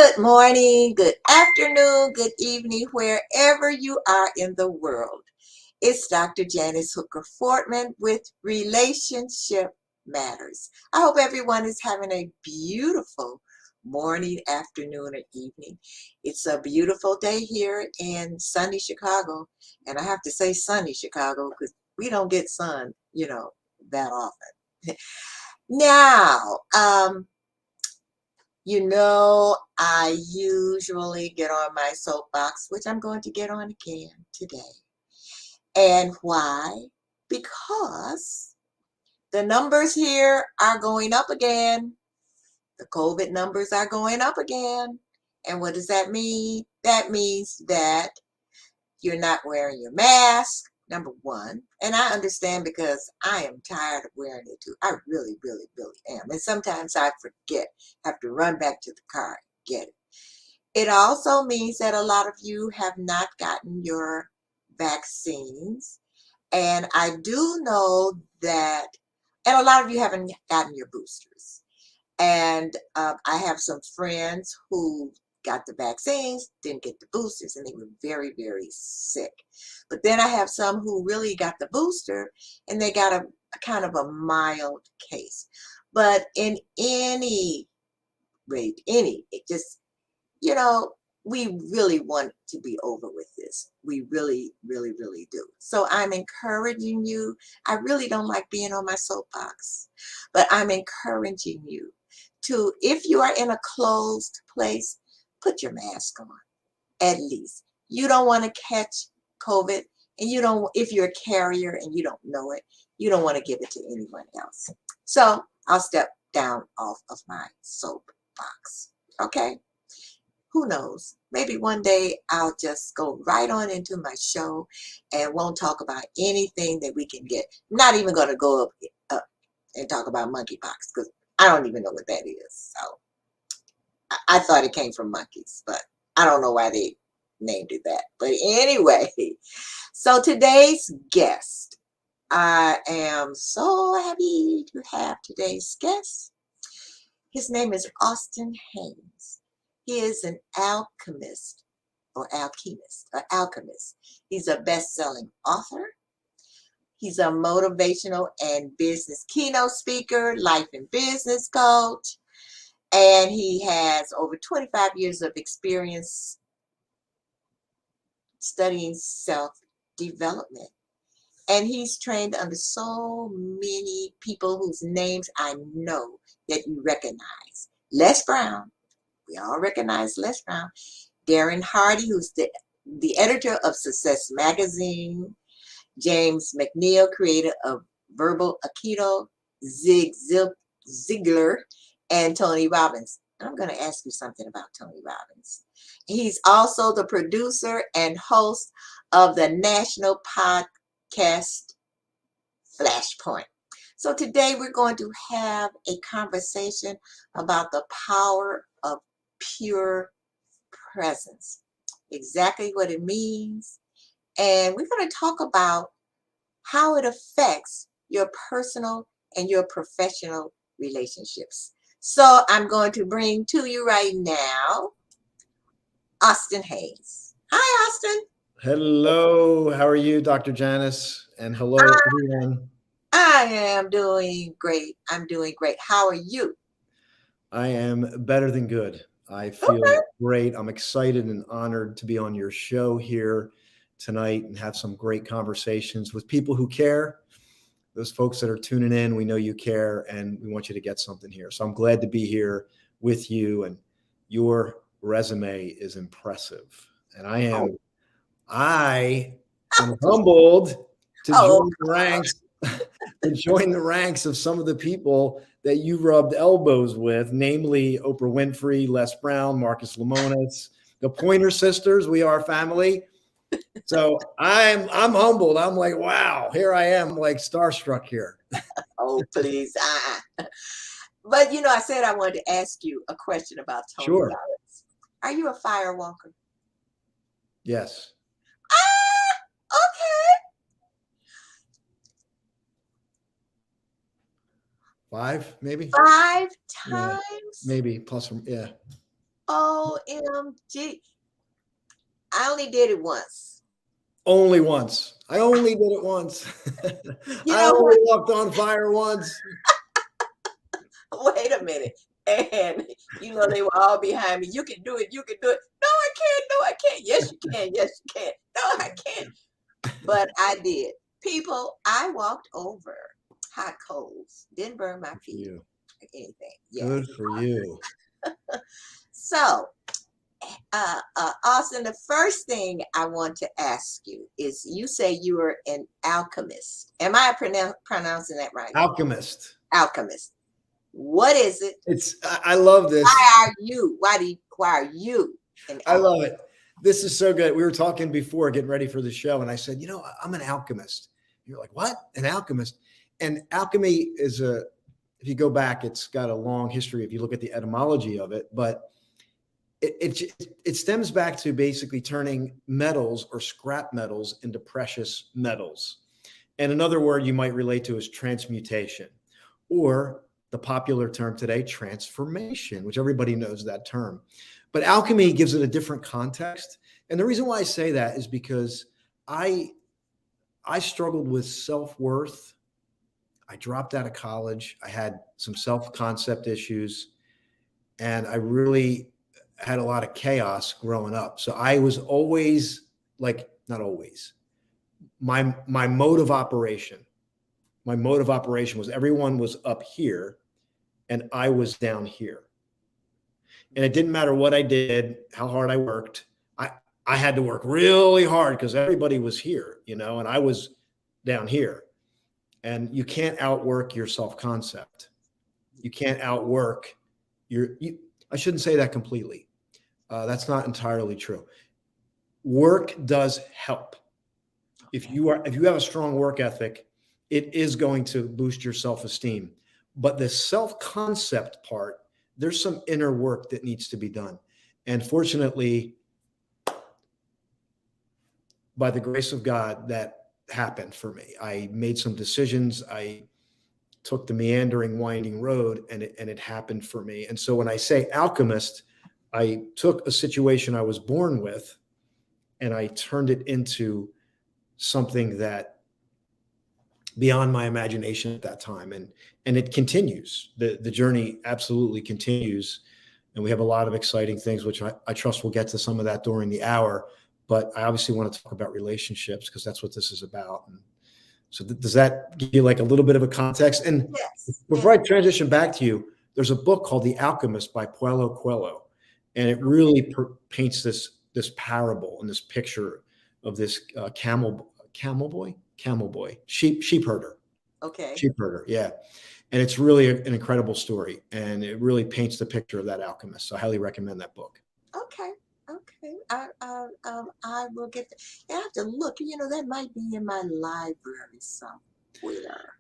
Good morning, good afternoon, good evening, wherever you are in the world. It's Dr. Janice Hooker Fortman with Relationship Matters. I hope everyone is having a beautiful morning, afternoon, or evening. It's a beautiful day here in sunny Chicago. And I have to say sunny Chicago because we don't get sun, that often. Now, I usually get on my soapbox, which I'm going to get on again today. And why? Because the numbers here are going up again. The COVID numbers are going up again. And what does that mean? That means that you're not wearing your mask, number one. And I understand because I am tired of wearing it too. I really, really, really am. And sometimes I forget, have to run back to the car and get it. It also means that a lot of you have not gotten your vaccines. And I do know that, and a lot of you haven't gotten your boosters. And I have some friends who got the vaccines, didn't get the boosters, and they were very, very sick. But then I have some who really got the booster, and they got a kind of a mild case. But in any rate, we really want to be over with this. We really, really, really do. So I'm encouraging you. I really don't like being on my soapbox, but I'm encouraging you to, if you are in a closed place, put your mask on, at least. You don't want to catch COVID, and if you're a carrier and you don't know it, you don't want to give it to anyone else. So I'll step down off of my soapbox, okay? Who knows? Maybe one day I'll just go right on into my show and won't talk about anything that we can get. I'm not even going to go up and talk about monkeypox because I don't even know what that is. So I thought it came from monkeys, but I don't know why they named it that. But anyway, so today's guest, I am so happy to have today's guest. His name is Austin Haines. He is an alchemist. He's a best-selling author. He's a motivational and business keynote speaker, life and business coach, and he has over 25 years of experience studying self-development. And he's trained under so many people whose names I know that you recognize. Les Brown. We all recognize Les Brown. Darren Hardy, who's the editor of Success Magazine. James MacNeil, creator of Verbal Aikido. Zig Ziglar, and Tony Robbins. And I'm going to ask you something about Tony Robbins. He's also the producer and host of the national podcast Flashpoint. So today we're going to have a conversation about the power of pure presence, exactly what it means. And we're going to talk about how it affects your personal and your professional relationships. So I'm going to bring to you right now, Austin Haines. Hi, Austin. Hello, how are you, Dr. Janice? And hello, everyone. I am doing great. I'm doing great. How are you? I am better than good. I Okay. feel great. I'm excited and honored to be on your show here tonight and have some great conversations with people who care. Those folks that are tuning in, we know you care and we want you to get something here. So I'm glad to be here with you, and your resume is impressive. And I am humbled to Oh, join the ranks of some of the people that you rubbed elbows with, namely Oprah Winfrey, Les Brown, Marcus Lemonis, the Pointer Sisters. We are family. So I'm humbled. I'm like, wow, here I am, like starstruck here. oh, please. But I said I wanted to ask you a question about Tony Sure. Robbins. Are you a fire walker? Yes. Okay. 5, maybe? 5 Yeah, times? maybe plus. Yeah. OMG. I only did it once. Only once. I only did it once. You I know only what? walked on fire once. Wait a minute. And they were all behind me. You can do it. You can do it. No, I can't. No, I can't. Yes, you can. Yes, you can. No, I can't. But I did. People, I walked over hot coals. Didn't burn my Good for feet you. or anything. Yes. Good for you. So, Austin, the first thing I want to ask you is, you say you were an alchemist. Am I pronouncing that right? Alchemist. Alchemist. What is it? I love this. Why are you? Why are you an alchemist? I love it. This is so good. We were talking before getting ready for the show, and I said, I'm an alchemist. You're like, what? An alchemist? And alchemy is if you go back, it's got a long history if you look at the etymology of it, but it stems back to basically turning metals or scrap metals into precious metals. And another word you might relate to is transmutation, or the popular term today, transformation, which everybody knows that term. But alchemy gives it a different context. And the reason why I say that is because I struggled with self-worth. I dropped out of college. I had some self-concept issues, and I really had a lot of chaos growing up. So I was always not always, my mode of operation was everyone was up here and I was down here. And it didn't matter what I did, how hard I worked. I had to work really hard because everybody was here, and I was down here. And you can't outwork your self-concept. You can't outwork I shouldn't say that completely. That's not entirely true. Work does help. If you have a strong work ethic, it is going to boost your self-esteem. But the self-concept part, there's some inner work that needs to be done. And fortunately, by the grace of God, that happened for me. I made some decisions. I took the meandering, winding road, and it happened for me. And so when I say alchemist, I took a situation I was born with and I turned it into something that beyond my imagination at that time. And it continues. The journey absolutely continues. And we have a lot of exciting things, which I trust we'll get to some of that during the hour. But I obviously want to talk about relationships because that's what this is about. And so does that give you like a little bit of a context? And Yes. before I transition back to you, there's a book called The Alchemist by Paulo Coelho. And it really paints this parable and this picture of this camel boy, sheep herder. Okay. Sheep herder, yeah. And it's really an incredible story. And it really paints the picture of that alchemist. So I highly recommend that book. Okay. I will get that. I have to look. That might be in my library somewhere.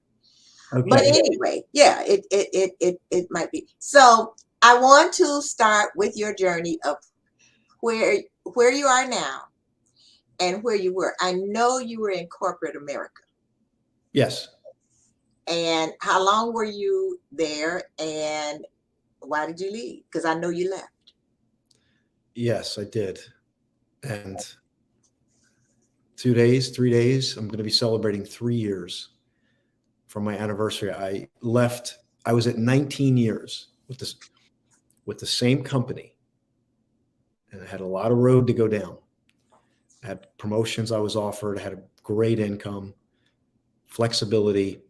Okay. But anyway, yeah, it might be. So I want to start with your journey of where you are now and where you were. I know you were in corporate America. Yes. And how long were you there, and why did you leave? Because I know you left. Yes, I did. And 2 days, 3 days, I'm going to be celebrating 3 years from my anniversary. I left. I was at 19 years with the same company, and I had a lot of road to go down. I had promotions I was offered. I had a great income, flexibility,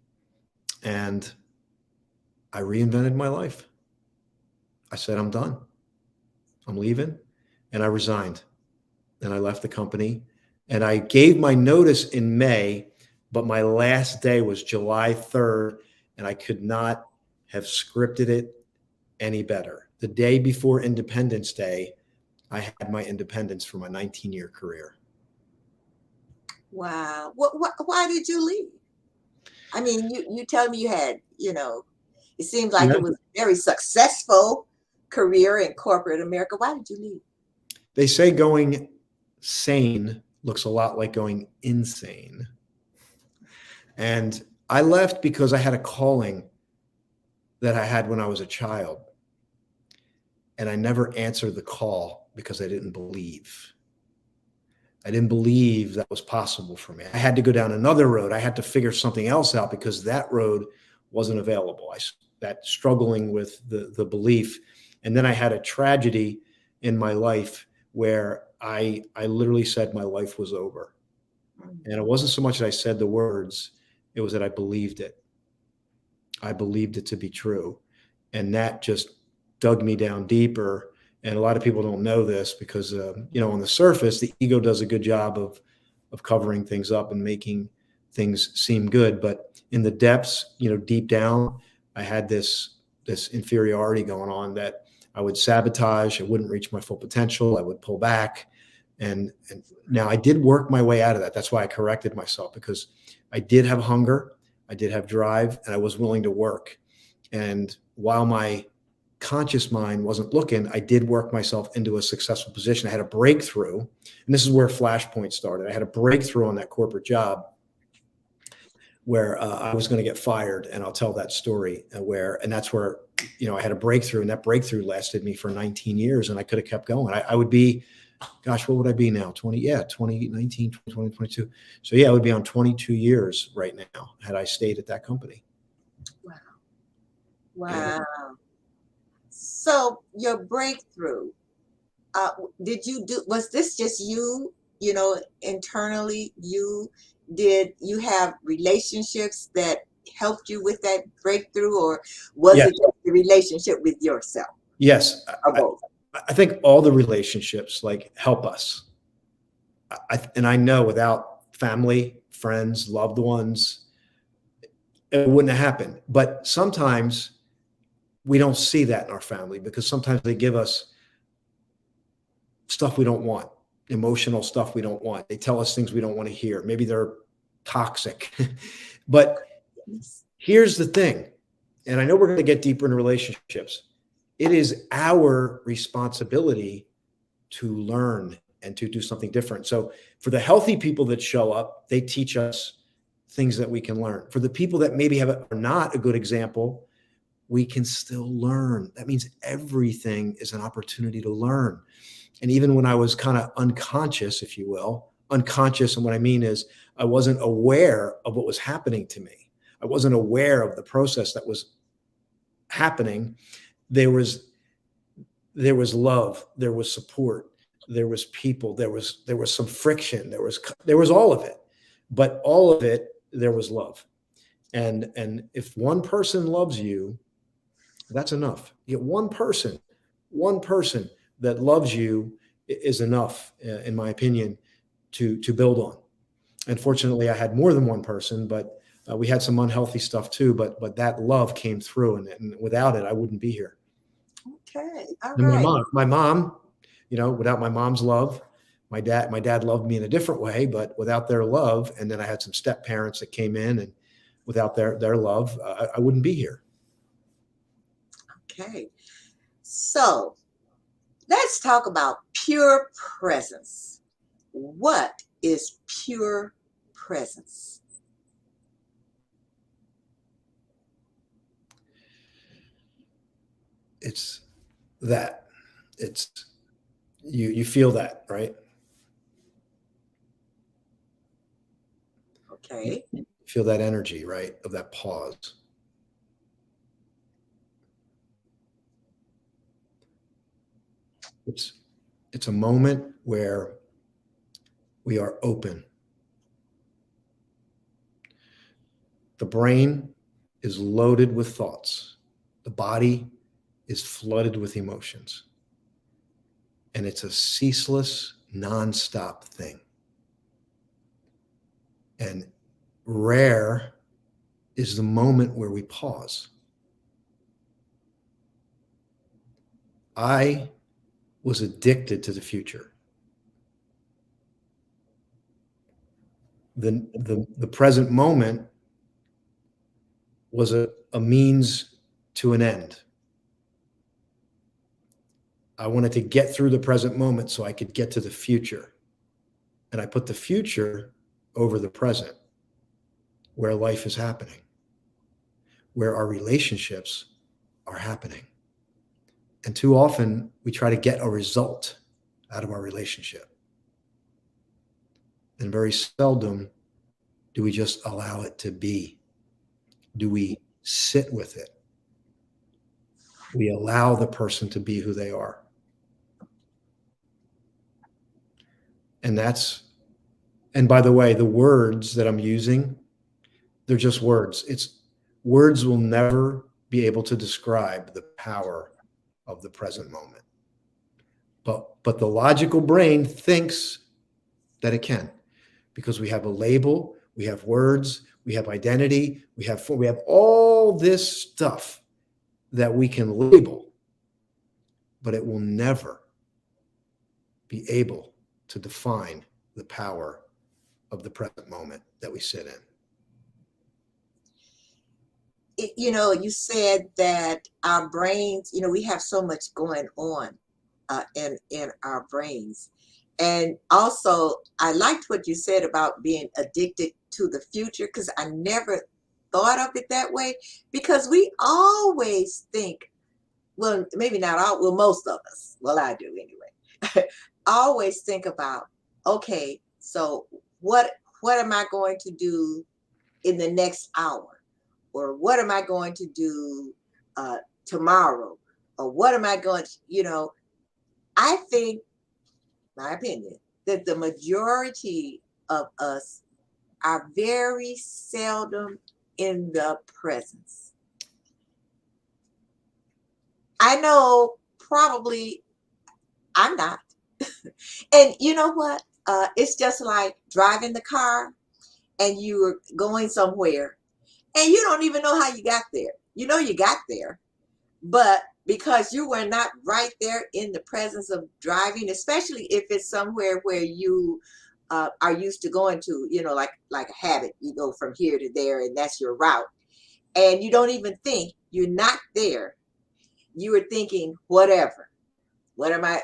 and I reinvented my life. I said, I'm done. I'm leaving. And I resigned. And I left the company. And I gave my notice in May, but my last day was July 3rd. And I could not have scripted it any better. The day before Independence Day, I had my independence for my 19-year career. Wow. Why did you leave? I mean, you tell me you had, it seemed like it was a very successful career in corporate America. Why did you leave? They say going sane looks a lot like going insane. And I left because I had a calling that I had when I was a child. and I never answered the call because I didn't believe. I didn't believe that was possible for me. I had to go down another road. I had to figure something else out because that road wasn't available. That struggling with the belief. And then I had a tragedy in my life where I literally said my life was over. And it wasn't so much that I said the words, it was that I believed it. I believed it to be true. And that just dug me down deeper. And a lot of people don't know this because, on the surface, the ego does a good job of covering things up and making things seem good. But in the depths, deep down, I had this inferiority going on that I would sabotage. I wouldn't reach my full potential. I would pull back. And now I did work my way out of that. That's why I corrected myself, because I did have hunger. I did have drive, and I was willing to work. And while my conscious mind wasn't looking, I did work myself into a successful position. I had a breakthrough, and this is where Flashpoint started. I had a breakthrough on that corporate job where I was going to get fired, and I'll tell that story. And that's where I had a breakthrough, and that breakthrough lasted me for 19 years, and I could have kept going. I would be, gosh, what would I be now? 2019, 2022. So I would be on 22 years right now had I stayed at that company. Wow. So your breakthrough, was this just you, internally, did you have relationships that helped you with that breakthrough, or was it just the relationship with yourself? Yes. Or both? I think all the relationships help us. And I know without family, friends, loved ones, it wouldn't have happened. But sometimes we don't see that in our family because sometimes they give us stuff we don't want, emotional stuff we don't want. They tell us things we don't want to hear. Maybe they're toxic. But here's the thing, and I know we're going to get deeper into relationships. It is our responsibility to learn and to do something different. So for the healthy people that show up, they teach us things that we can learn. For the people that maybe are not a good example, we can still learn. That means everything is an opportunity to learn. And even when I was kind of unconscious, if you will, and what I mean is I wasn't aware of what was happening to me. I wasn't aware of the process that was happening. There was love, there was support, there was people, there was some friction, there was all of it, but all of it, there was love. And if one person loves you, that's enough. You get one person that loves you is enough, in my opinion, to build on. Unfortunately, I had more than one person, but we had some unhealthy stuff too. But that love came through, and without it, I wouldn't be here. Okay, all and right. My mom, without my mom's love, my dad loved me in a different way, but without their love, and then I had some step parents that came in, and without their love, I wouldn't be here. Okay, so let's talk about pure presence. What is pure presence? It's that. It's you feel that, right? Okay. You feel that energy, right? Of that pause. It's a moment where we are open. The brain is loaded with thoughts. The body is flooded with emotions. And it's a ceaseless, nonstop thing. And rare is the moment where we pause. I was addicted to the future. The present moment was a means to an end. I wanted to get through the present moment so I could get to the future. And I put the future over the present, where life is happening, where our relationships are happening, And too often we try to get a result out of our relationship. And very seldom do we just allow it to be. Do we sit with it? We allow the person to be who they are. And by the way, the words that I'm using, they're just words. Words will never be able to describe the power of the present moment. But the logical brain thinks that it can, because we have a label, we have words, we have identity, we have all this stuff that we can label, but it will never be able to define the power of the present moment that we sit in. You said that our brains, we have so much going on in our brains. And also, I liked what you said about being addicted to the future, because I never thought of it that way, because we always think, well, maybe not all, well, most of us, well, I do anyway, always think about, okay, so what am I going to do in the next hour? Or what am I going to do tomorrow? Or what am I going to, I think, my opinion, that the majority of us are very seldom in the presence. I know probably I'm not. And you know what? It's just like driving the car and you are going somewhere and you don't even know how you got there. You know you got there, but because you were not right there in the presence of driving, especially if it's somewhere where you are used to going to, like a habit, you go from here to there and that's your route. And you don't even think, you're not there. You were thinking, whatever. What am I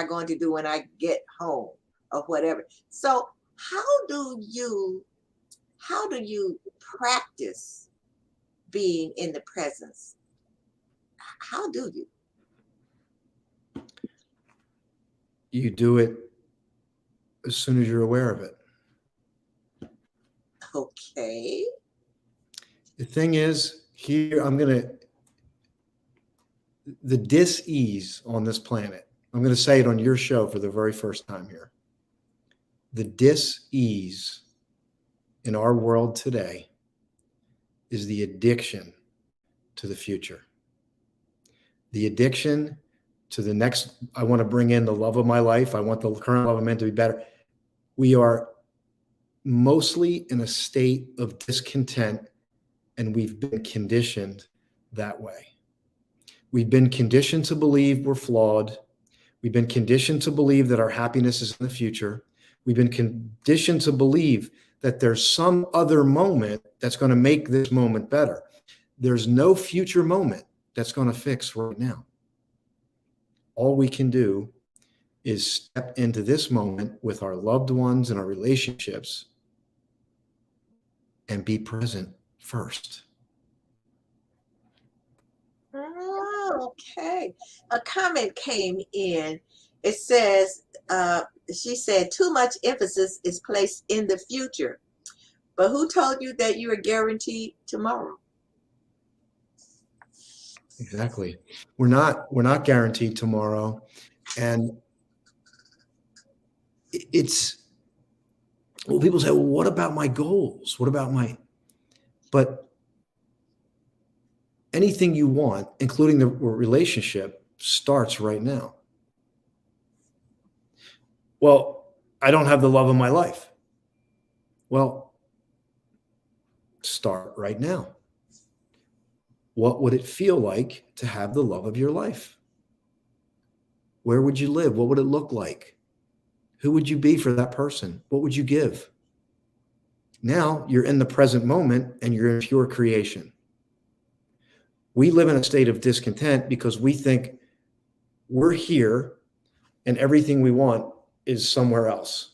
going to do when I get home or whatever? So how do you practice being in the presence? How do you? You do it as soon as you're aware of it. Okay. The thing is, here, the dis-ease on this planet, I'm going to say it on your show for the very first time here. The dis-ease in our world today is the addiction to the future. The addiction to the next, I want to bring in the love of my life. I want the current love I'm in to be better. We are mostly in a state of discontent, and we've been conditioned that way. We've been conditioned to believe we're flawed. We've been conditioned to believe that our happiness is in the future. We've been conditioned to believe that there's some other moment that's going to make this moment better. There's no future moment that's going to fix right now. All we can do is step into this moment with our loved ones and our relationships and be present first. Oh, okay. A comment came in. It says, she said, too much emphasis is placed in the future. But who told you that you are guaranteed tomorrow? Exactly. We're not guaranteed tomorrow. And well, people say, well, what about my goals? But anything you want, including the relationship, starts right now. Well, I don't have the love of my life. Well, start right now. What would it feel like to have the love of your life? Where would you live? What would it look like? Who would you be for that person? What would you give? Now you're in the present moment and you're in pure creation. We live in a state of discontent because we think we're here and everything we want is somewhere else.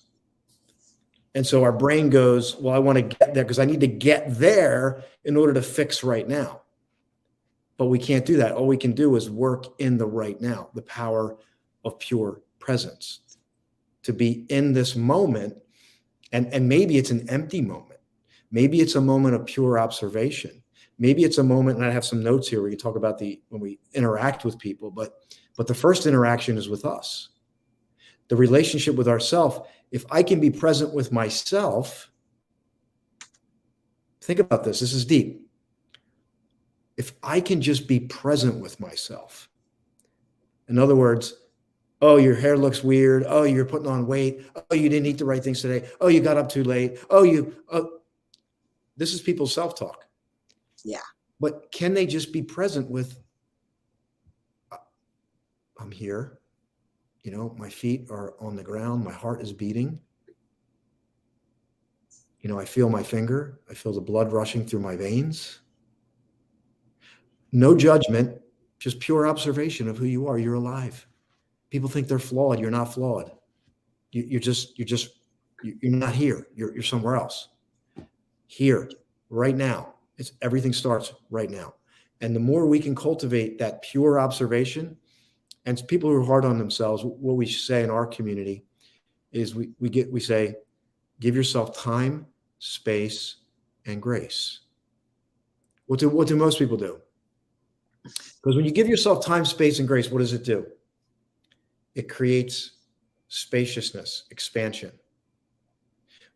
And so our brain goes, well, I want to get there because I need to get there in order to fix right now. But we can't do that. All we can do is work in the right now, the power of pure presence, to be in this moment. And maybe it's an empty moment. Maybe it's a moment of pure observation. Maybe it's a moment, and I have some notes here where you talk about when we interact with people, but the first interaction is with us. The relationship with ourself. If I can be present with myself, think about this. This is deep. If I can just be present with myself, in other words, oh, your hair looks weird. Oh, you're putting on weight. Oh, you didn't eat the right things today. Oh, you got up too late. This is people's self-talk. Yeah. But can they just be present with, I'm here, my feet are on the ground. My heart is beating. I feel my finger. I feel the blood rushing through my veins. No judgment, just pure observation of who you are. You're alive. People think they're flawed. You're not flawed. You're not here. You're somewhere else. Here, right now. Everything starts right now. And the more we can cultivate that pure observation, and people who are hard on themselves, what we say in our community is we say, give yourself time, space, and grace. What do most people do? Because when you give yourself time, space, and grace, what does it do? It creates spaciousness, expansion.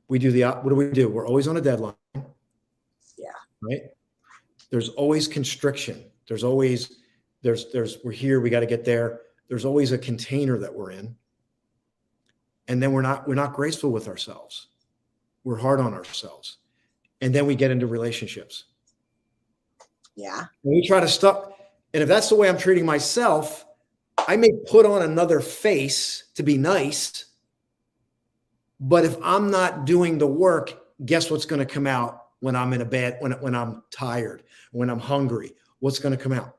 What do we do? We're always on a deadline. Yeah. Right? There's always constriction. There's we're here, we got to get there. There's always a container that we're in. And then we're not graceful with ourselves. We're hard on ourselves. And then we get into relationships. Yeah. And we try to stop. And if that's the way I'm treating myself, I may put on another face to be nice. But if I'm not doing the work, guess what's going to come out when I'm in when I'm tired, when I'm hungry? What's going to come out?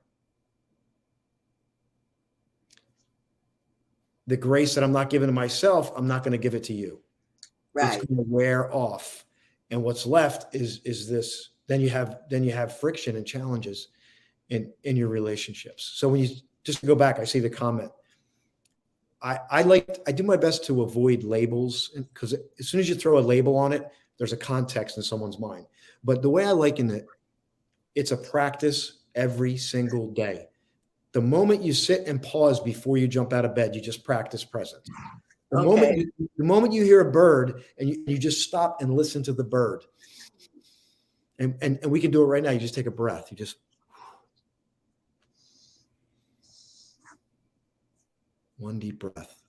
The grace that I'm not giving to myself, I'm not going to give it to you. Right. It's going to wear off. And what's left is this. Then you have friction and challenges in your relationships. So when you just go back, I see the comment. I do my best to avoid labels, because as soon as you throw a label on it, there's a context in someone's mind. But the way I liken it, it's a practice every single day. The moment you sit and pause before you jump out of bed, you just practice presence. The moment you hear a bird and you just stop and listen to the bird. And we can do it right now. You just take a breath. You just one deep breath.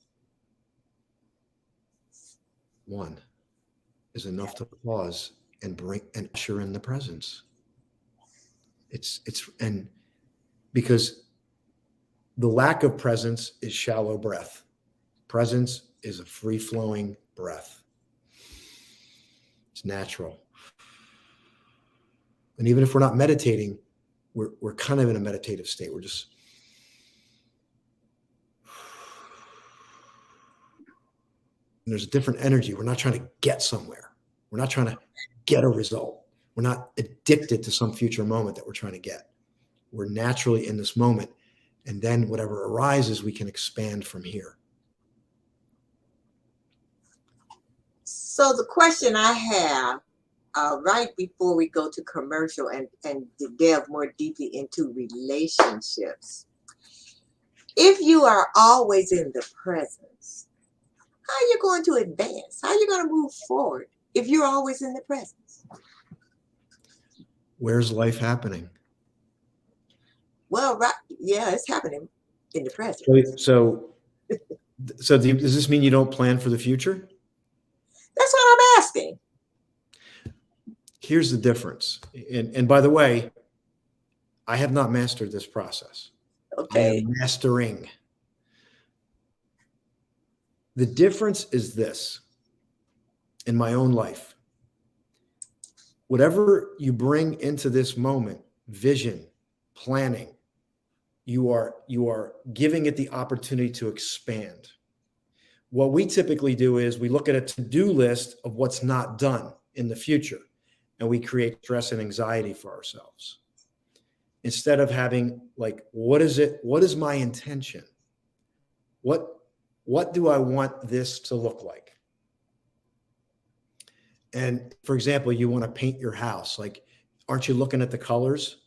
One is enough to pause and bring and usher in the presence. And because the lack of presence is shallow breath. Presence is a free-flowing breath. It's natural. And even if we're not meditating, we're kind of in a meditative state. We're just and there's a different energy. We're not trying to get somewhere. We're not trying to get a result. We're not addicted to some future moment that we're trying to get. We're naturally in this moment. And then whatever arises, we can expand from here. So the question I have right before we go to commercial and to delve more deeply into relationships, if you are always in the presence, how are you going to advance? How are you going to move forward if you're always in the presence? Where's life happening? Well, right, yeah, it's happening in the present. So does this mean you don't plan for the future? That's what I'm asking. Here's the difference. And by the way, I have not mastered this process. Okay. I am mastering. The difference is this. In my own life, whatever you bring into this moment, vision, planning, you are giving it the opportunity to expand. What we typically do is we look at a to-do list of what's not done in the future, and we create stress and anxiety for ourselves. instead of having like, what is my intention? What do I want this to look like? And for example, you want to paint your house. Like, aren't you looking at the colors?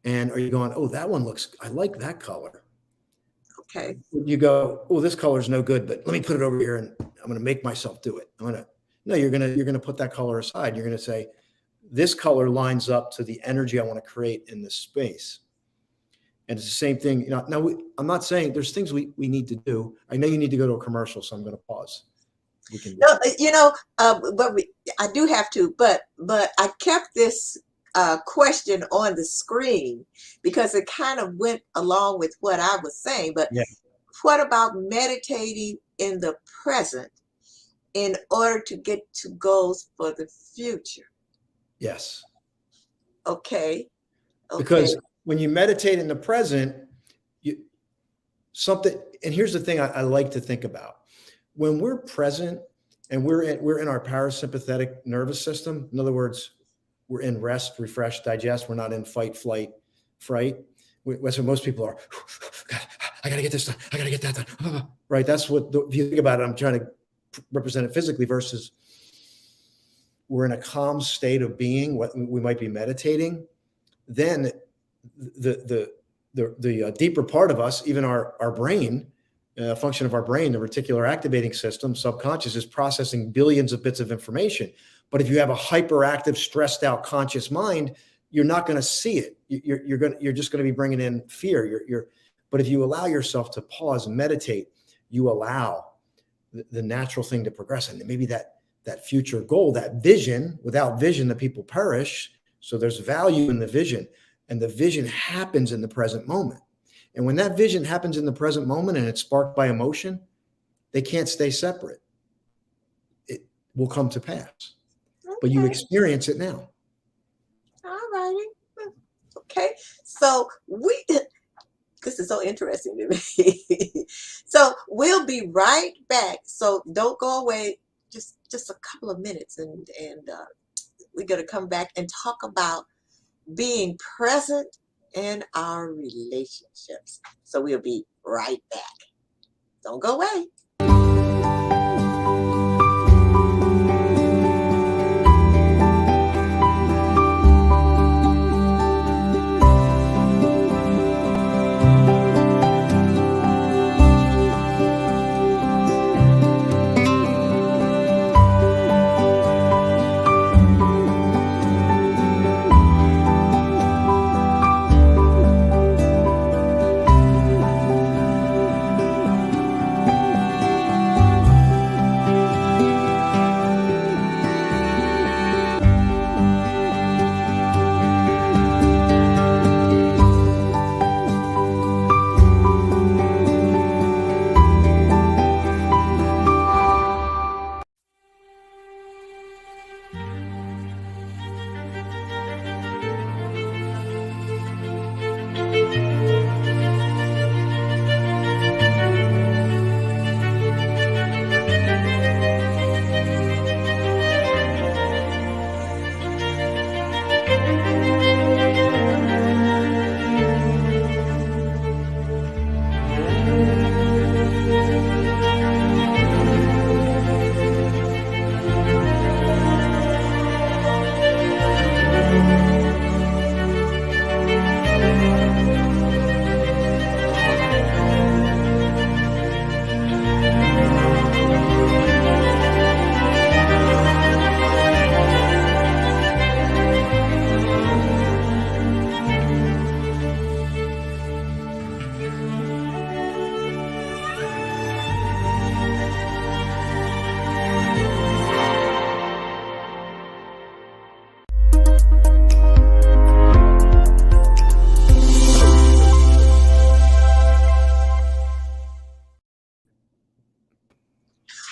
And are you going, oh, that one looks, I like that color. Okay. You go, oh, this color is no good, but let me put it over here and I'm going to make myself do it. No, you're going to put that color aside. You're going to say, this color lines up to the energy I want to create in this space. And it's the same thing. You know, now I'm not saying there's things we need to do. I know you need to go to a commercial, so I'm going to pause. We can. No, you know, but I do have to. But I kept this question on the screen because it kind of went along with what I was saying. But Yeah. What about meditating in the present in order to get to goals for the future? Yes. Okay. Because when you meditate in the present, and here's the thing I like to think about. When we're present and we're in our parasympathetic nervous system, in other words, we're in rest, refresh, digest. We're not in fight, flight, fright. That's what most people are. God, I got to get this done. I got to get that done. Right. That's what, if you think about it, I'm trying to represent it physically versus we're in a calm state of being, what we might be meditating. Then the deeper part of us, even our brain, function of our brain, the reticular activating system, subconscious, is processing billions of bits of information. But if you have a hyperactive, stressed out, conscious mind, you're not going to see it. You're just going to be bringing in fear. But if you allow yourself to pause and meditate, you allow the natural thing to progress. And maybe that future goal, that vision, without vision, the people perish. So there's value in the vision, and the vision happens in the present moment. And when that vision happens in the present moment and it's sparked by emotion, they can't stay separate. It will come to pass. Okay. But you experience it now. All righty. Okay. So this is so interesting to me. So we'll be right back. So don't go away just a couple of minutes, and we're going to come back and talk about being present in our relationships. So we'll be right back. Don't go away.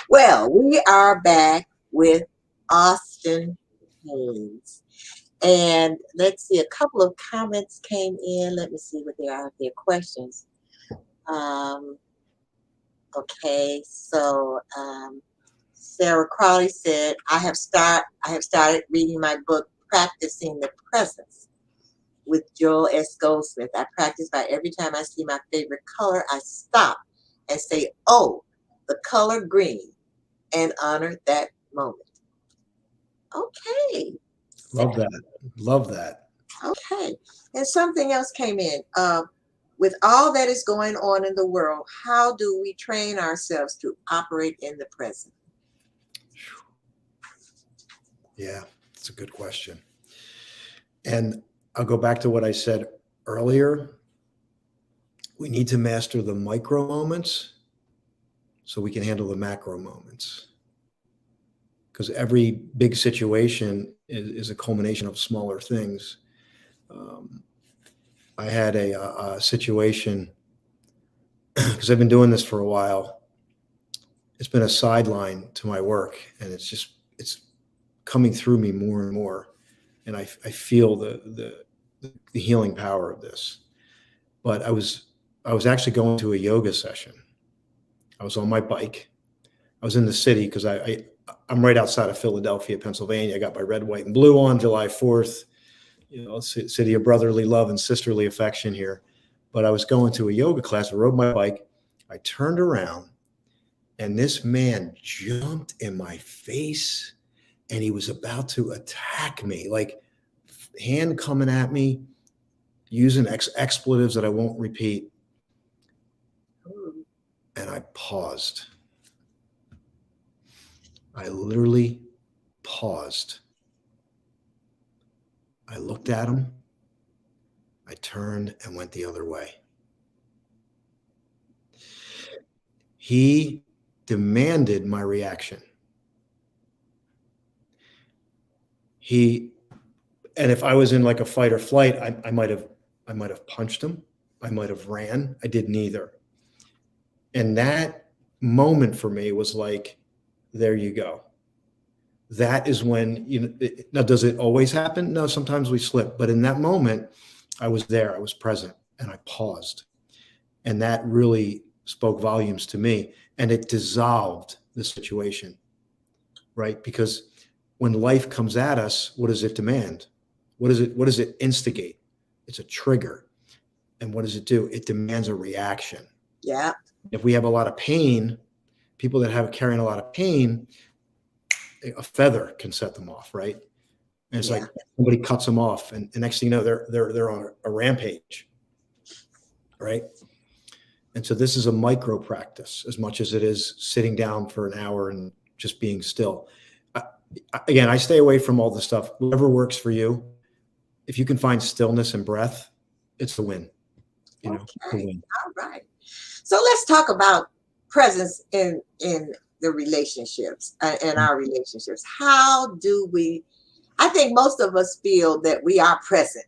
Well, we are back with Austin Haines. And let's see, a couple of comments came in. Let me see what they are, their questions. Okay, so Sarah Crowley said, I have started reading my book, Practicing the Presence. with Joel S. Goldsmith. I practice by every time I see my favorite color, I stop and say, oh, the color green, and honor that moment. Okay. Love that. Love that. Okay. And something else came in. With all that is going on in the world, how do we train ourselves to operate in the present? Yeah, it's a good question. And I'll go back to what I said earlier. We need to master the micro moments so we can handle the macro moments. Because every big situation is a culmination of smaller things. I had a situation, because I've been doing this for a while. It's been a sideline to my work, and it's coming through me more and more. And I feel the healing power of this. But I was actually going to a yoga session. I was on my bike. I was in the city because I'm right outside of Philadelphia, Pennsylvania. I got my red, white, and blue on July 4th. You know, city of brotherly love and sisterly affection here. But I was going to a yoga class. I rode my bike. I turned around, and this man jumped in my face, and he was about to attack me, like hand coming at me, using expletives that I won't repeat. And I paused. I literally paused. I looked at him. I turned and went the other way. He demanded my reaction. And if I was in like a fight or flight, I might have punched him. I might have ran. I did neither. And that moment for me was like, there you go. That is when, now, does it always happen? No, sometimes we slip. But in that moment, I was there. I was present, and I paused. And that really spoke volumes to me. And it dissolved the situation, right? Because when life comes at us, what does it demand? What does it instigate? It's a trigger. And what does it do? It demands a reaction. Yeah. If we have a lot of pain, people that have carrying a lot of pain, a feather can set them off, right? And it's like somebody cuts them off, and the next thing you know, they're on a rampage, right? And so this is a micro practice as much as it is sitting down for an hour and just being still. Again, I stay away from all the stuff. Whatever works for you. If you can find stillness and breath, it's a win. Okay. It's a win. All right. So let's talk about presence in the relationships, in our relationships. How do we, I think most of us feel that we are present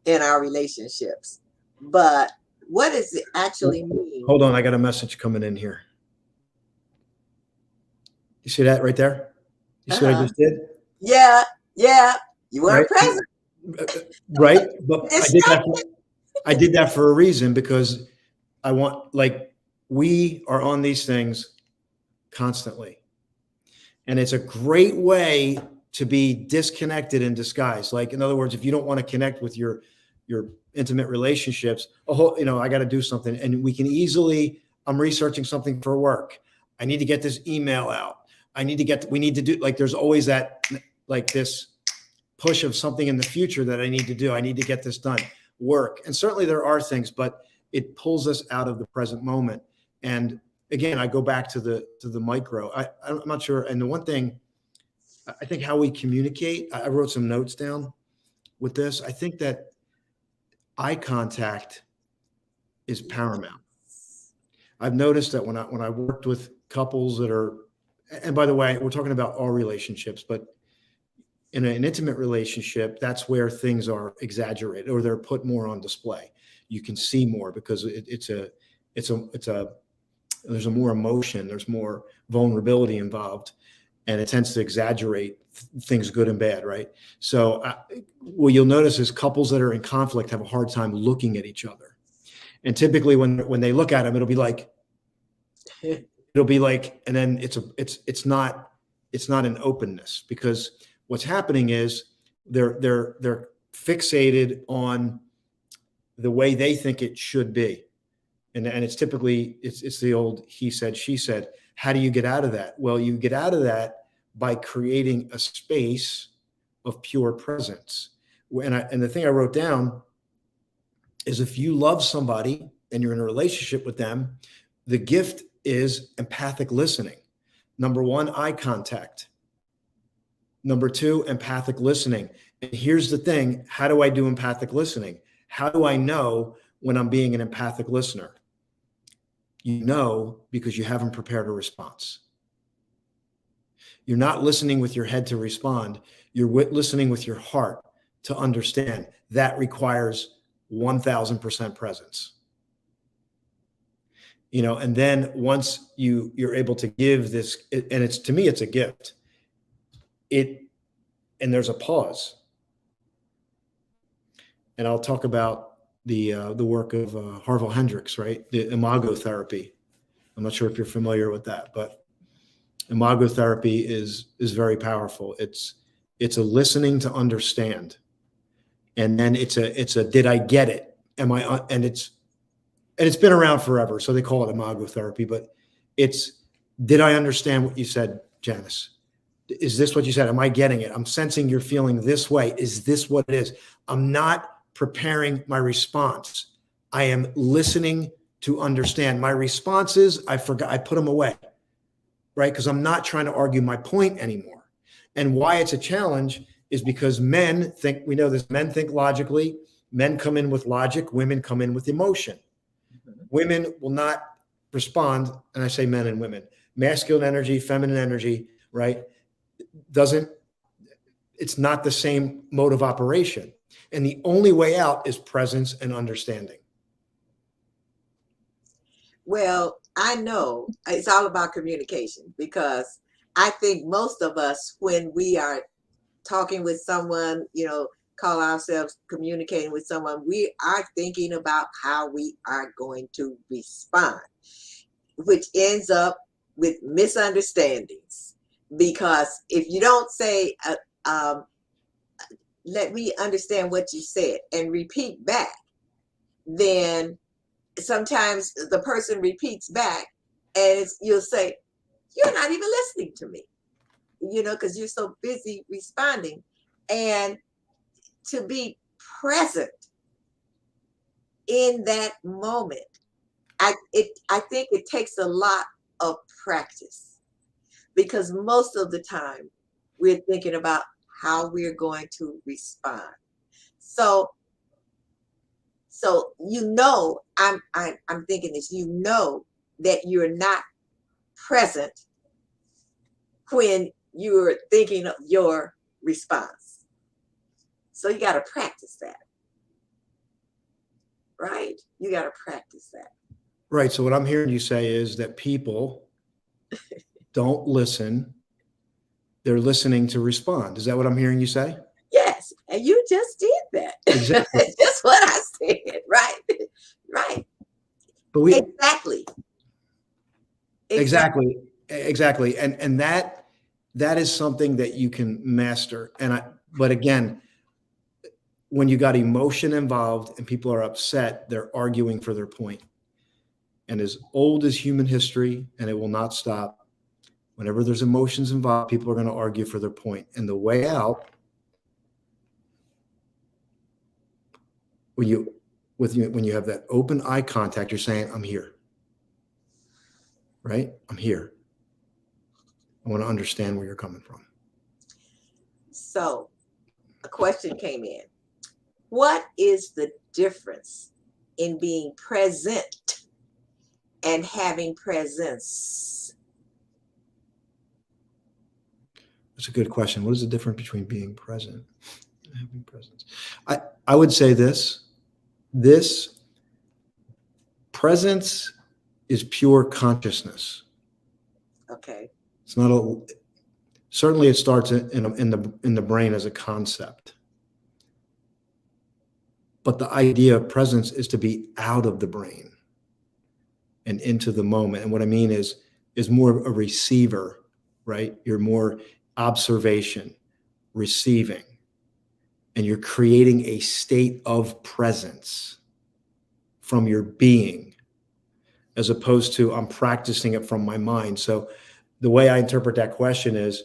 in our relationships, but what does it actually mean? Hold on, I got a message coming in here. You see that right there? You see what I just did? Yeah. You weren't present. Right? But I did that for a reason, because I want, like, we are on these things constantly. And it's a great way to be disconnected in disguise. Like, in other words, if you don't want to connect with your intimate relationships, I got to do something. And we can easily, I'm researching something for work. I need to get this email out. we need to do, like, there's always that, like, this push of something in the future that I need to do. I need to get this done. Work. And certainly there are things, but it pulls us out of the present moment. And again, I go back to the micro. I'm not sure. And the one thing, I think how we communicate, I wrote some notes down with this. I think that eye contact is paramount. I've noticed that when I worked with couples that are, and by the way, we're talking about all relationships, but in an intimate relationship, that's where things are exaggerated or they're put more on display. You can see more because there's a more emotion, there's more vulnerability involved, and it tends to exaggerate things, good and bad, right? So what you'll notice is couples that are in conflict have a hard time looking at each other. And typically when they look at them, it'll be like, and then it's not an openness, because what's happening is they're fixated on the way they think it should be. And it's typically, it's the old he said, she said. How do you get out of that? Well, you get out of that by creating a space of pure presence. And the thing I wrote down is, if you love somebody and you're in a relationship with them, the gift is empathic listening. Number one, eye contact. Number two, empathic listening. And here's the thing. How do I do empathic listening? How do I know when I'm being an empathic listener? You know, because you haven't prepared a response. You're not listening with your head to respond. You're listening with your heart to understand. That requires 1000% presence. You know, and then once you're able to give this, and it's, to me, it's a gift. And there's a pause. And I'll talk about the work of Harville Hendricks, right? The imago therapy. I'm not sure if you're familiar with that, but imago therapy is very powerful. It's a listening to understand, and then it's a did I get it? Am I? And it's been around forever, so they call it imago therapy. But it's, did I understand what you said, Janice? Is this what you said? Am I getting it? I'm sensing you're feeling this way. Is this what it is? I'm not preparing my response. I am listening to understand. My responses, I forgot, I put them away, right? Because I'm not trying to argue my point anymore. And why it's a challenge is because men think, we know this, men think logically. Men come in with logic, women come in with emotion. Women will not respond, and I say men and women, masculine energy, feminine energy, right? It's not the same mode of operation. And the only way out is presence and understanding. Well, I know it's all about communication, because I think most of us, when we are talking with someone, you know, call ourselves communicating with someone, we are thinking about how we are going to respond, which ends up with misunderstandings. Because if you don't say, let me understand what you said, and repeat back, then sometimes the person repeats back, and you'll say, you're not even listening to me, you know, because you're so busy responding. And to be present in that moment, I think it takes a lot of practice, because most of the time we're thinking about how we're going to respond. So you know, I'm thinking this, you know, that you're not present when you're thinking of your response. So you got to practice that, right? You got to practice that. Right. So what I'm hearing you say is that people don't listen. They're listening to respond. Is that what I'm hearing you say? Yes. And you just did that. Exactly. Just what I said. Right. Right. But Exactly. And that is something that you can master. But again, when you got emotion involved and people are upset, they're arguing for their point. And as old as human history, and it will not stop, whenever there's emotions involved, people are going to argue for their point. And the way out, when you have that open eye contact, you're saying, I'm here, right? I'm here. I want to understand where you're coming from. So a question came in. What is the difference in being present and having presence? That's a good question. What is the difference between being present and having presence? I would say this presence is pure consciousness. Okay. It's not certainly it starts in the brain as a concept. But the idea of presence is to be out of the brain and into the moment. And what I mean is more a receiver, right? You're more observation, receiving. and you're creating a state of presence from your being, as opposed to I'm practicing it from my mind. So the way I interpret that question is,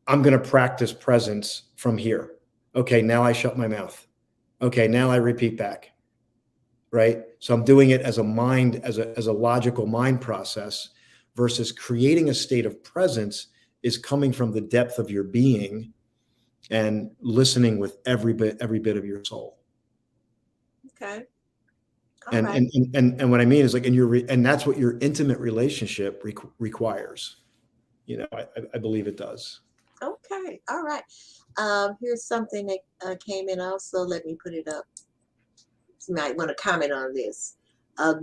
I'm going to practice presence from here. Okay, now I shut my mouth. Okay, now I repeat back. Right? So I'm doing it as a mind, as a logical mind process, versus creating a state of presence is coming from the depth of your being and listening with every bit of your soul. Okay. And, right. and what I mean is like, and that's what your intimate relationship requires. You know, I believe it does. Okay. All right. Here's something that came in also. Let me put it up. You might want to comment on this.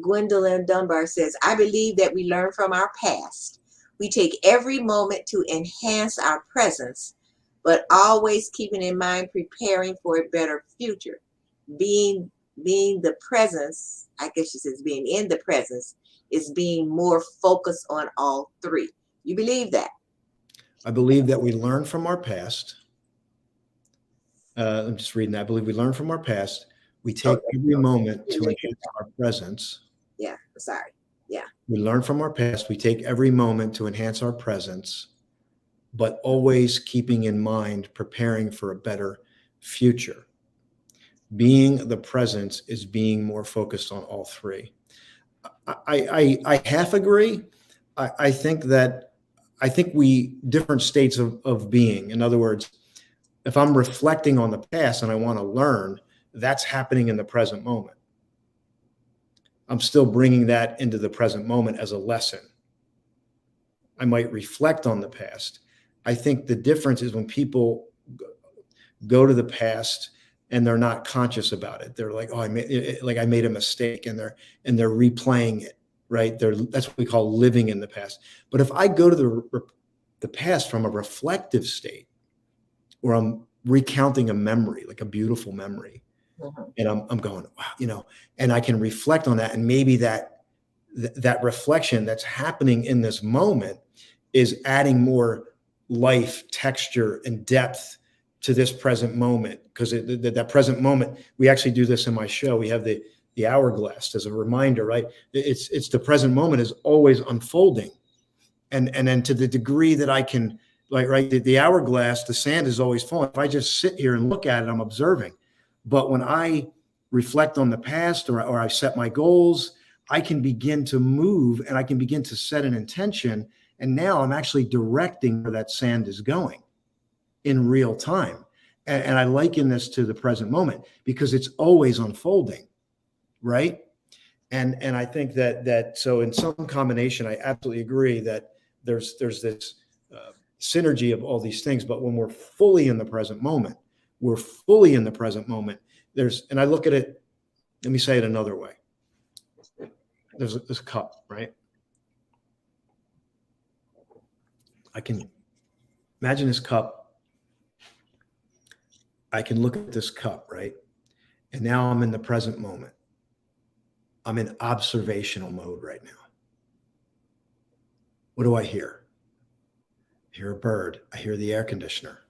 Gwendolyn Dunbar says, I believe that we learn from our past. We take every moment to enhance our presence, but always keeping in mind preparing for a better future. Being the presence, I guess she says being in the presence, is being more focused on all three. You believe that? I believe that we learn from our past. I'm just reading that. I believe we learn from our past. We take every moment to enhance our presence. Yeah, sorry. Yeah. We learn from our past. We take every moment to enhance our presence, but always keeping in mind preparing for a better future. Being the presence is being more focused on all three. I half agree. I think we different states of being. In other words, if I'm reflecting on the past and I want to learn, that's happening in the present moment. I'm still bringing that into the present moment as a lesson. I might reflect on the past. I think the difference is when people go to the past and they're not conscious about it. They're like, oh, I made a mistake, and they're replaying it, right? That's what we call living in the past. But if I go to the past from a reflective state, where I'm recounting a memory, like a beautiful memory, and I'm going, wow, and I can reflect on that, and maybe that reflection that's happening in this moment is adding more life, texture, and depth to this present moment. Because that present moment, we actually do this in my show. We have the hourglass as a reminder, right? It's the present moment is always unfolding, and then to the degree that I can, like, right, the hourglass, the sand is always falling. If I just sit here and look at it, I'm observing. But when I reflect on the past, or I set my goals, I can begin to move, and I can begin to set an intention. And now I'm actually directing where that sand is going in real time. And I liken this to the present moment because it's always unfolding, right? And I think that so in some combination, I absolutely agree that there's this synergy of all these things. But when we're fully in the present moment, and I look at it, let me say it another way. There's this cup, right? I can imagine this cup. I can look at this cup, right? And now I'm in the present moment. I'm in observational mode right now. What do I hear? I hear a bird. I hear the air conditioner.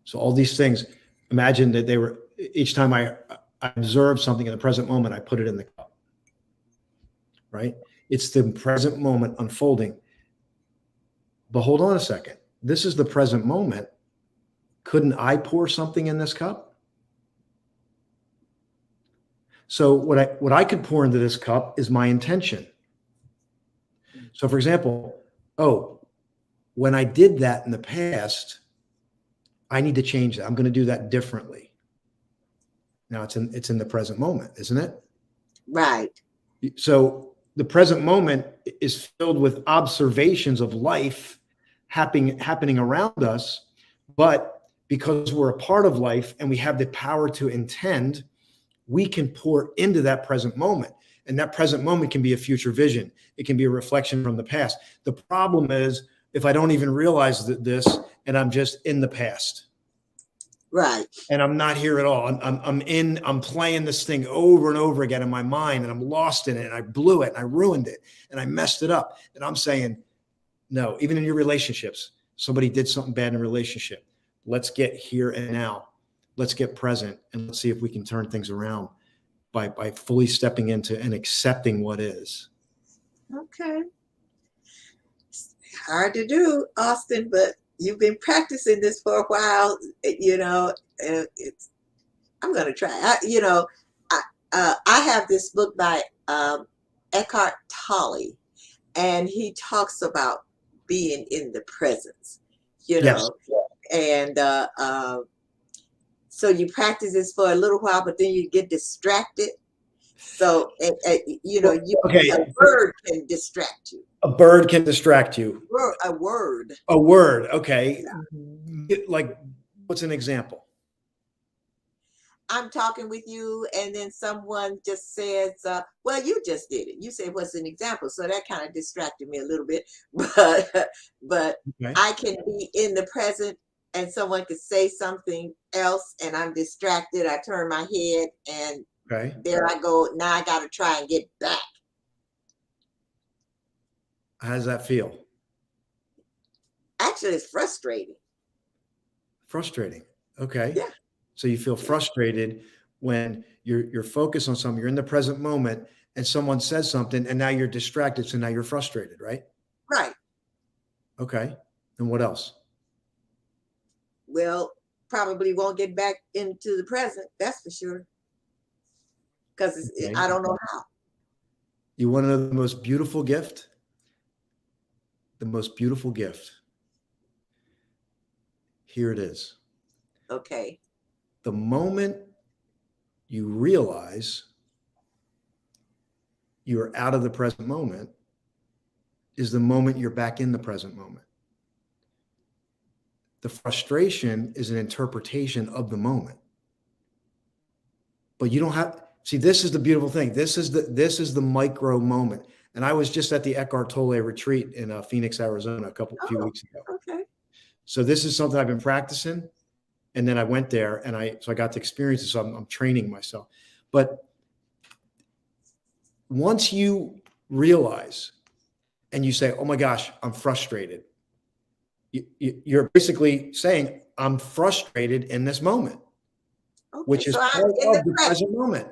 So all these things, imagine that they were, each time I observe something in the present moment, I put it in the cup, right? It's the present moment unfolding. But hold on a second. This is the present moment. Couldn't I pour something in this cup? So what I could pour into this cup is my intention. So for example, when I did that in the past, I need to change that. I'm going to do that differently. Now it's in the present moment, isn't it? Right. So the present moment is filled with observations of life happening around us, but because we're a part of life and we have the power to intend, we can pour into that present moment. And that present moment can be a future vision. It can be a reflection from the past. The problem is if I don't even realize this and I'm just in the past. Right. And I'm not here at all. I'm playing this thing over and over again in my mind, and I'm lost in it, and I blew it, and I ruined it, and I messed it up. And I'm saying, no, even in your relationships, somebody did something bad in a relationship. Let's get here and now. Let's get present, and let's see if we can turn things around by fully stepping into and accepting what is. Okay. It's hard to do, Austin, but you've been practicing this for a while. I'm going to try. I have this book by Eckhart Tolle, and he talks about being in the presence, Yes. and so you practice this for a little while, but then you get distracted. So, Okay. a word can distract you. A bird can distract you. A word. A word. Okay. Yeah. Like, what's an example? I'm talking with you, and then someone just says, well, you just did it. You say, what's an example? So that kind of distracted me a little bit, but Okay. I can be in the present, and someone could say something else, and I'm distracted. I turn my head, and there I go. Now I got to try and get back. How does that feel? Actually, it's frustrating. Frustrating. Okay. Yeah. So you feel frustrated when you're focused on something, you're in the present moment, and someone says something, and now you're distracted. So now you're frustrated, right? Right. Okay. And what else? Well, probably won't get back into the present. That's for sure. Because I don't know how. You want to know the most beautiful gift? The most beautiful gift. Here it is. Okay. The moment you realize you're out of the present moment is the moment you're back in the present moment. The frustration is an interpretation of the moment. But you don't have, see, this is the beautiful thing. This is the micro moment. And I was just at the Eckhart Tolle retreat in Phoenix, Arizona, a few weeks ago. Okay. So this is something I've been practicing. And then I went there and I got to experience it. So I'm training myself. But once you realize and you say, oh my gosh, I'm frustrated. You're basically saying, I'm frustrated in this moment, which is part of the present moment.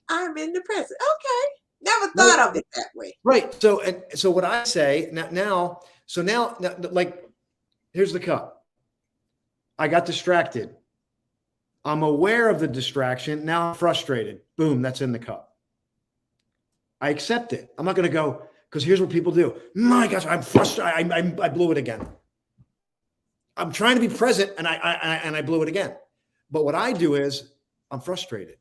I'm in the present. Okay. Never thought of it that way. Right. So what I say now, like, here's the cup. I got distracted. I'm aware of the distraction. Now I'm frustrated. Boom, that's in the cup. I accept it. I'm not going to go, because here's what people do. My gosh, I'm frustrated. I blew it again. I'm trying to be present and I blew it again. But what I do is I'm frustrated.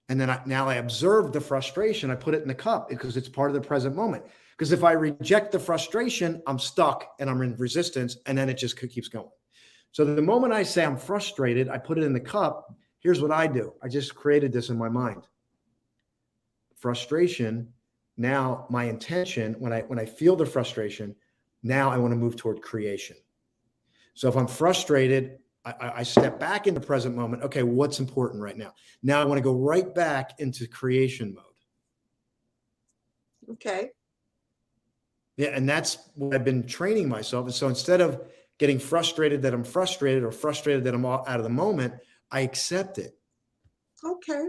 And then now I observe the frustration. I put it in the cup because it's part of the present moment. Because if I reject the frustration, I'm stuck and I'm in resistance, and then it just keeps going. So the moment I say I'm frustrated, I put it in the cup. Here's what I do. I just created this in my mind. Frustration. Now my intention, when I feel the frustration, now I want to move toward creation. So if I'm frustrated, I step back in the present moment. Okay, what's important right now? Now I want to go right back into creation mode. Okay. Yeah, and that's what I've been training myself. And so instead of getting frustrated that I'm frustrated or frustrated that I'm out of the moment, I accept it. Okay.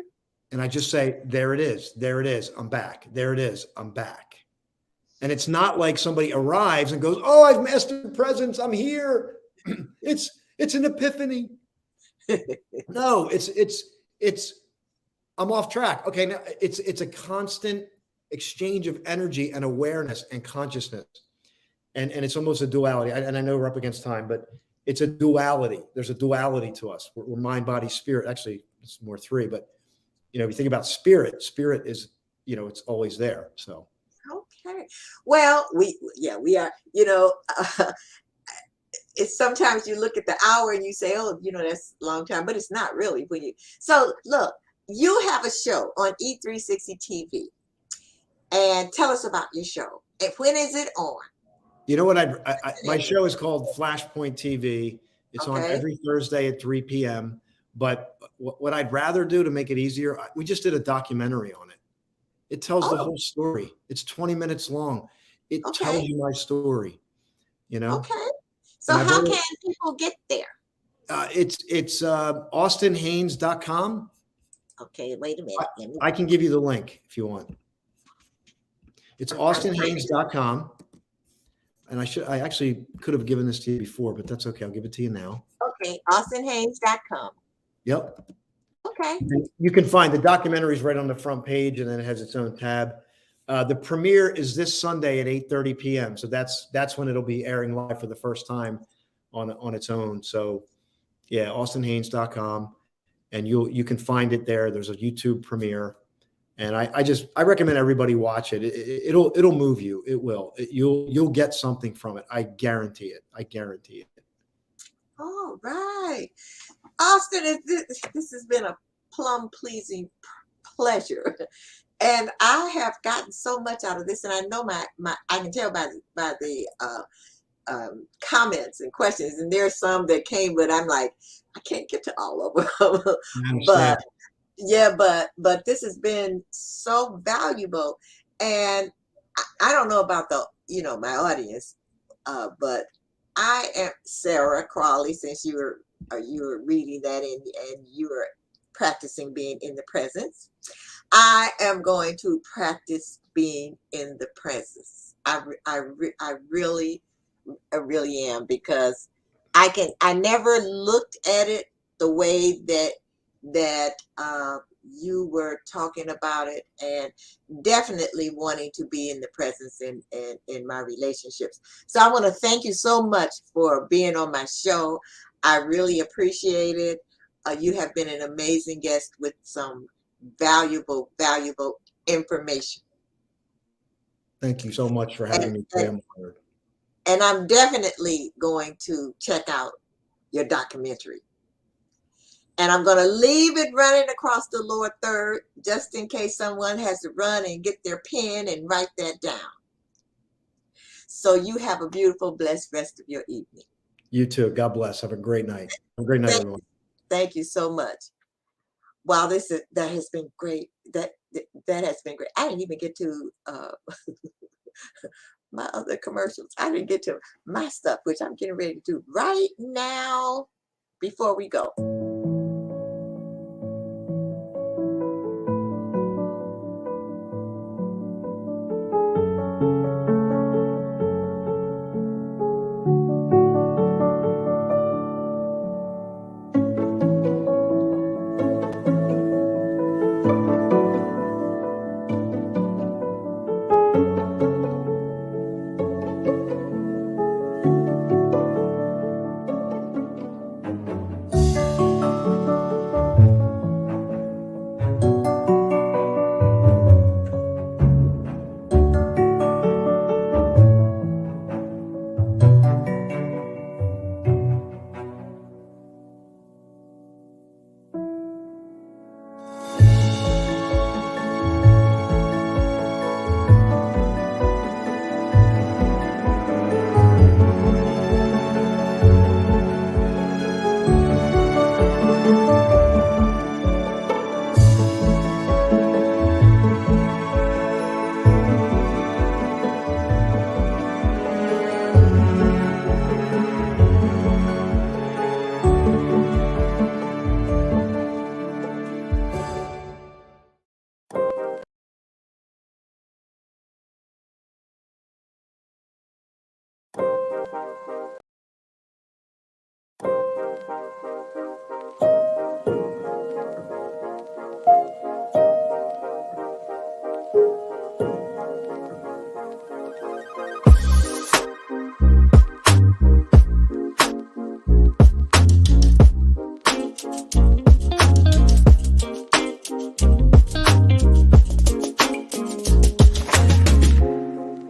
And I just say, there it is. There it is. I'm back. There it is. I'm back. And it's not like somebody arrives and goes, oh, I've mastered presence. I'm here. It's an epiphany. No, it's I'm off track. Okay. Now it's a constant exchange of energy and awareness and consciousness. And it's almost a duality. And I know we're up against time, but it's a duality. There's a duality to us. We're mind, body, spirit. Actually, it's more three, but if you think about spirit is, it's always there. So. Okay. Well, we are, it's sometimes you look at the hour and you say, oh, that's a long time, but it's not really when you, so look, you have a show on E360 TV, and tell us about your show. And when is it on? You know what? My show is called Flashpoint TV. It's on every Thursday at 3 p.m. But what I'd rather do to make it easier, we just did a documentary on it. It tells the whole story. It's 20 minutes long. It tells you my story, Okay. So how can people get there? It's austinhaines.com. Okay, wait a minute. I can give you the link if you want. It's austinhaines.com. And I actually could have given this to you before, but that's okay. I'll give it to you now. Okay, austinhaines.com. Yep. Okay. And you can find the documentary is right on the front page, and then it has its own tab. The premiere is this Sunday at 8:30 p.m. So that's when it'll be airing live for the first time on its own. So yeah, austinhaines.com, and you can find it there. There's a YouTube premiere, and I recommend everybody watch it. It'll move you. It will. You'll get something from it. I guarantee it. I guarantee it. All right, Austin, this has been a plum pleasing pleasure. And I have gotten so much out of this, and I know I can tell by the comments and questions, and there's some that came, but I'm like, I can't get to all of them. But yeah, but this has been so valuable, and I don't know about my audience, but I am Sarah Crawley. Since you were reading that and you were practicing being in the presence, I am going to practice being in the presence. I really am, because I never looked at it the way that you were talking about it, and definitely wanting to be in the presence in my relationships. So I want to thank you so much for being on my show. I really appreciate it. You have been an amazing guest with some valuable information. Thank you so much for having me today. And I'm definitely going to check out your documentary. And I'm going to leave it running across the lower third, just in case someone has to run and get their pen and write that down. So you have a beautiful, blessed rest of your evening. You too. God bless. Have a great night. Have a great night, everyone. Thank you so much. Wow, that has been great. That has been great. I didn't even get to my other commercials. I didn't get to my stuff, which I'm getting ready to do right now before we go.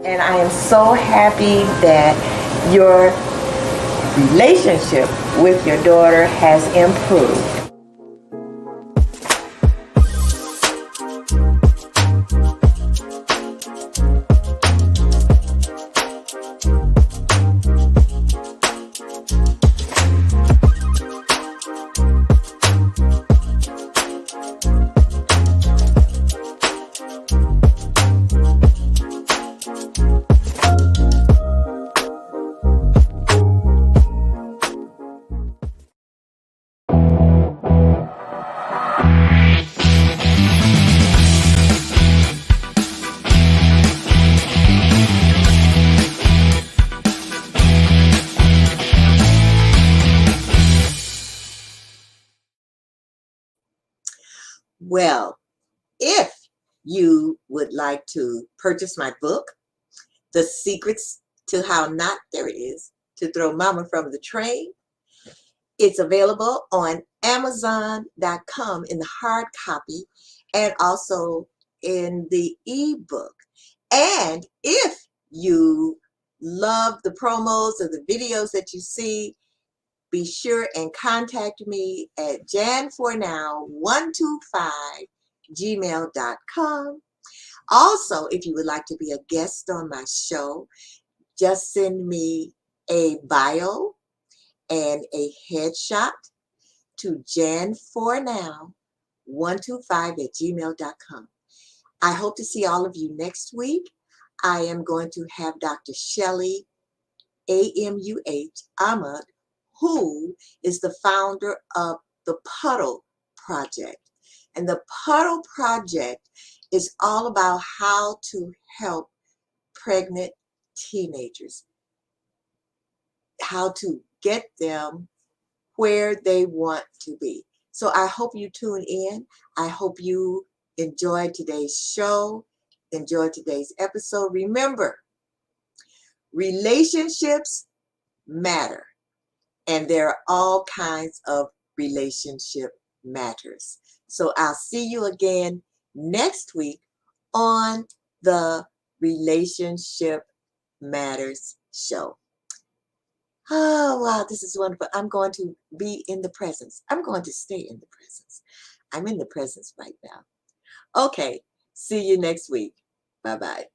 And I am so happy that your relationship with your daughter has improved. Well, if you would like to purchase my book, The Secrets to How Not, there it is, to Throw Mama from the Train, it's available on Amazon.com in the hard copy and also in the ebook. And if you love the promos or the videos that you see, be sure and contact me at janfornow125gmail.com. Also, if you would like to be a guest on my show, just send me a bio and a headshot to janfornow125@gmail.com. I hope to see all of you next week. I am going to have Dr. Shelley Ahmad, who is the founder of the Puddle Project. And the Puddle Project is all about how to help pregnant teenagers, how to get them where they want to be. So I hope you tune in. I hope you enjoyed today's show, enjoyed today's episode. Remember, relationships matter, and there are all kinds of relationship matters. So I'll see you again next week on the Relationship Matters show. Oh, wow, this is wonderful. I'm going to be in the presence. I'm going to stay in the presence. I'm in the presence right now. Okay, see you next week. Bye-bye.